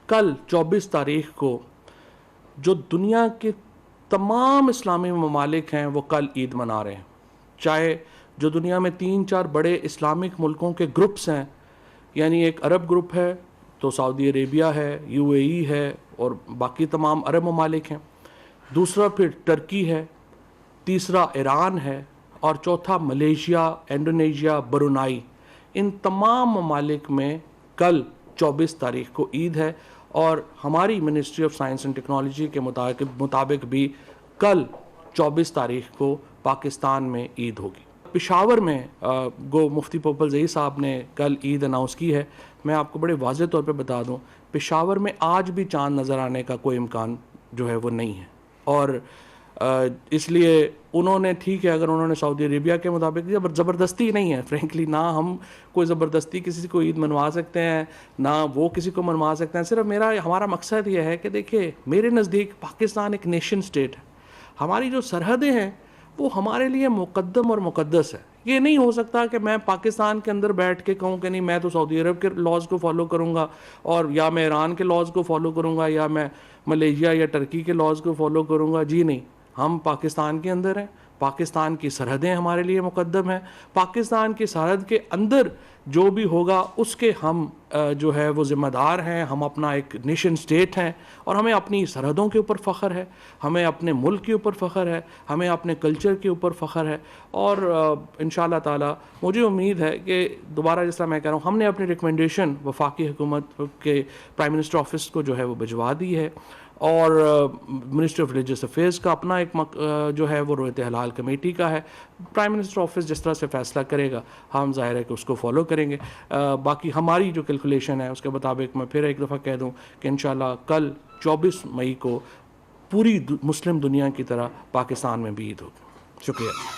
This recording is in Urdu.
کل 24 تاریخ کو جو دنیا کے تمام اسلامی ممالک ہیں وہ کل عید منا رہے ہیں. چاہے جو دنیا میں 3-4 بڑے اسلامک ملکوں کے گروپس ہیں، یعنی ایک عرب گروپ ہے تو سعودی عربیہ ہے، UAE ہے اور باقی تمام عرب ممالک ہیں، دوسرا پھر ترکی ہے، تیسرا ایران ہے اور چوتھا ملیشیا، انڈونیشیا، برونائی. ان تمام ممالک میں کل 24 تاریخ کو عید ہے اور ہماری ministry of science and technology کے مطابق بھی کل 24 تاریخ کو پاکستان میں عید ہوگی. پشاور میں گو مفتی پوپل زئی صاحب نے کل عید اناؤنس کی ہے. میں آپ کو بڑے واضح طور پہ بتا دوں، پشاور میں آج بھی چاند نظر آنے کا کوئی امکان جو ہے وہ نہیں ہے، اور اس لیے انہوں نے ٹھیک ہے اگر انہوں نے سعودی عربیہ کے مطابق زبردستی نہیں ہے، فرینکلی نہ ہم کوئی زبردستی کسی کو عید منوا سکتے ہیں نہ وہ کسی کو منوا سکتے ہیں. صرف ہمارا مقصد یہ ہے کہ دیکھیں میرے نزدیک پاکستان ایک نیشن سٹیٹ ہے. ہماری جو سرحدیں ہیں وہ ہمارے لیے مقدم اور مقدس ہے. یہ نہیں ہو سکتا کہ میں پاکستان کے اندر بیٹھ کے کہوں کہ نہیں میں تو سعودی عرب کے لاز کو فالو کروں گا، اور یا میں ایران کے لاز کو فالو کروں گا، یا میں ملیشیا یا ٹرکی کے لاز کو فالو کروں گا. جی نہیں، ہم پاکستان کے اندر ہیں، پاکستان کی سرحدیں ہمارے لیے مقدم ہیں. پاکستان کی سرحد کے اندر جو بھی ہوگا اس کے ہم جو ہے وہ ذمہ دار ہیں. ہم اپنا ایک نیشن سٹیٹ ہیں اور ہمیں اپنی سرحدوں کے اوپر فخر ہے، ہمیں اپنے ملک کے اوپر فخر ہے، ہمیں اپنے کلچر کے اوپر فخر ہے. اور انشاءاللہ تعالی مجھے امید ہے کہ دوبارہ جس طرح میں کہہ رہا ہوں، ہم نے اپنی ریکمنڈیشن وفاقی حکومت کے پرائم منسٹر آفس کو جو ہے وہ بھجوا دی ہے، اور منسٹری آف ریلیجس افیئرس کا اپنا ایک جو ہے وہ رویت حلال کمیٹی کا ہے. پرائم منسٹر آفس جس طرح سے فیصلہ کرے گا ہم ظاہر ہے کہ اس کو فالو کریں گے. باقی ہماری جو کیلکولیشن ہے اس کے مطابق میں پھر ایک دفعہ کہہ دوں کہ انشاءاللہ کل 24 مئی کو پوری مسلم دنیا کی طرح پاکستان میں بھی عید ہوگی. شکریہ.